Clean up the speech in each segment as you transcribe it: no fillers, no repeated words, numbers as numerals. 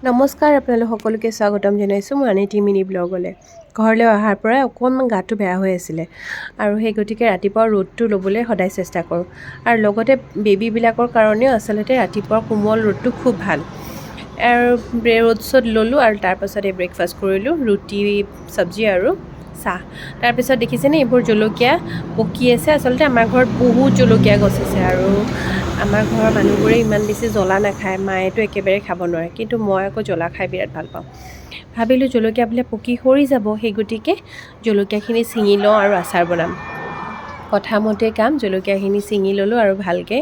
নমস্কাৰ, আপোনালোক সকলোকে স্বাগতম জনাইছোঁ মই আনিটি মিনি ব্লগলৈ। ঘৰলৈ অহাৰ পৰাই অকণমান গাটো বেয়া হৈ আছিলে আৰু সেই গতিকে ৰাতিপুৱা ৰ'দটো ল'বলৈ সদায় চেষ্টা কৰোঁ আৰু লগতে বেবীবিলাকৰ কাৰণেও আচলতে ৰাতিপুৱা কোমল ৰ'দটো খুব ভাল। আৰু ৰ'দ চ'দ ল'লোঁ আৰু তাৰপাছতে ব্ৰেকফাষ্ট কৰিলোঁ, ৰুটি চব্জি আৰু চাহ। তাৰপিছত দেখিছেনে এইবোৰ জলকীয়া পকি আছে। আচলতে আমাৰ ঘৰত বহুত জলকীয়া গছ আছে আৰু আমাৰ ঘৰৰ মানুহবোৰে ইমান বেছি জ্বলা নাখায়, মায়েতো একেবাৰে খাব নোৱাৰে, কিন্তু মই আকৌ জ্বলা খাই বিৰাট ভাল পাওঁ। ভাবিলোঁ জলকীয়া বোলে পকি সৰি যাব, সেই গতিকে জলকীয়াখিনি ছিঙি লওঁ আৰু আচাৰ বনাম। কথামতে কাম, জলকীয়াখিনি ছিঙি ল'লোঁ আৰু ভালকৈ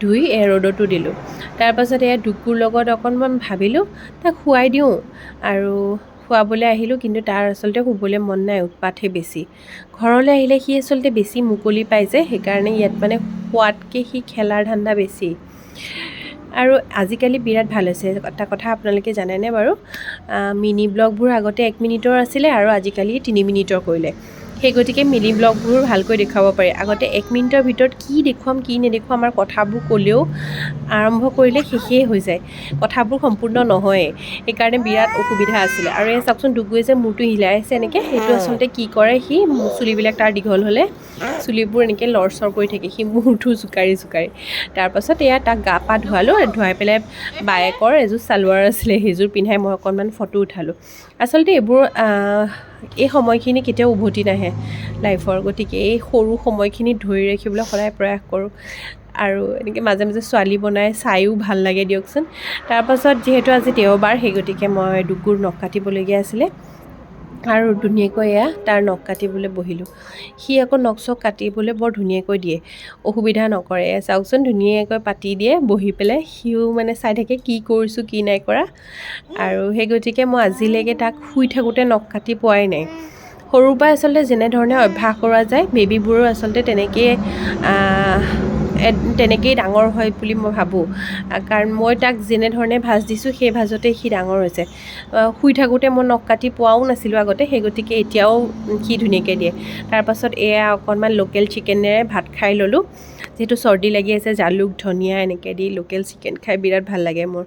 ধুই ৰ'দতো দিলোঁ। তাৰপাছত ডুকুৰ লগত অকণমান ভাবিলোঁ তাক শুৱাই দিওঁ আৰু শুৱাবলৈ আহিলোঁ, কিন্তু তাৰ আচলতে শুবলৈ মন নাই, উৎপাতহে বেছি। ঘৰলৈ আহিলে সি আচলতে বেছি মুকলি পায় যে, সেইকাৰণে ইয়াত মানে শুৱাতকৈ সি খেলাৰ ধান্দা বেছি। আৰু আজিকালি বিৰাট ভাল হৈছে। এটা কথা আপোনালোকে জানেনে বাৰু, মিনি ব্লগবোৰ আগতে 1 মিনিটৰ আছিলে আৰু আজিকালি 3 মিনিটৰ কৰিলে। সেই গতিকে মিনি ব্লগবোৰ ভালকৈ দেখুৱাব পাৰি। আগতে 1 মিনিটৰ ভিতৰত কি দেখুৱাম কি নেদেখুৱাম, আমাৰ কথাবোৰ ক'লেও আৰম্ভ কৰিলে শেষেই হৈ যায়, কথাবোৰ সম্পূৰ্ণ নহয়েই। সেইকাৰণে বিৰাট অসুবিধা আছিলে। আৰু চাওকচোন ডুগুৱে যে মূৰটো হিলাই আছে এনেকৈ, সেইটো আচলতে কি কৰে, সি চুলিবিলাক তাৰ দীঘল হ'লে চুলিবোৰ এনেকৈ লৰচৰ কৰি থাকে, সি মূৰটো জোকাৰি জোকাৰি। তাৰপাছত তাক গা পা ধুৱালোঁ, ধুৱাই পেলাই বায়েকৰ এযোৰ ছালৱাৰ আছিলে সেইযোৰ পিন্ধাই মই অকণমান ফটো উঠালোঁ। আচলতে এইবোৰ এই সময়খিনি কেতিয়াও উভতি নাহে লাইফৰ, গতিকে এই সৰু সময়খিনিত ধৰি ৰাখিবলৈ সদায় প্ৰয়াস কৰোঁ। আৰু এনেকৈ মাজে মাজে ছোৱালী বনাই চায়ো ভাল লাগে দিয়কচোন। তাৰপাছত যিহেতু আজি দেওবাৰ, সেই গতিকে মই ডুগুৰ নখ কাটিবলগীয়া আছিলে আৰু ধুনীয়াকৈ তাৰ নখ কাটিবলৈ বহিলোঁ। সি আকৌ নখ চখ কাটিবলৈ বৰ ধুনীয়াকৈ দিয়ে, অসুবিধা নকৰে। চাওকচোন ধুনীয়াকৈ পাতি দিয়ে, বহি পেলাই সিও মানে চাই থাকে কি কৰিছোঁ কি নাই কৰা। আৰু সেই গতিকে মই আজিলৈকে তাক শুই থাকোঁতে নখ কাটি পোৱাই নাই। সৰুৰ পৰাই আচলতে যেনেধৰণে অভ্যাস কৰা যায়, বেবীবোৰো আচলতে তেনেকেই ডাঙৰ হয় বুলি মই ভাবোঁ। কাৰণ মই তাক যেনেধৰণে ভাজ দিছোঁ সেই ভাজতে সি ডাঙৰ হৈছে। শুই থাকোঁতে মই নখ কাটি পোৱাও নাছিলোঁ আগতে, সেই গতিকে এতিয়াও সি ধুনীয়াকৈ দিয়ে। তাৰপাছত অকণমান লোকেল চিকেনেৰে ভাত খাই ল'লোঁ, যিহেতু চৰ্দি লাগি আছে। জালুক ধনিয়া এনেকৈ দি লোকেল চিকেন খাই বিৰাট ভাল লাগে মোৰ।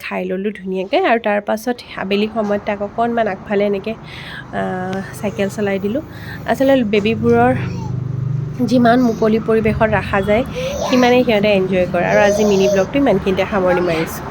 খাই ল'লোঁ ধুনীয়াকৈ আৰু তাৰপাছত আবেলি সময়ত তাক অকণমান আগফালে এনেকৈ চাইকেল চলাই দিলোঁ। আচলতে বেবীবোৰৰ যিমান মুকলি পৰিৱেশত ৰখা যায় সিমানেই সিহঁতে এনজয় কৰে। আৰু আজি মিনি ব্লগটো ইমানখিনিতে সামৰণি মাৰিছোঁ।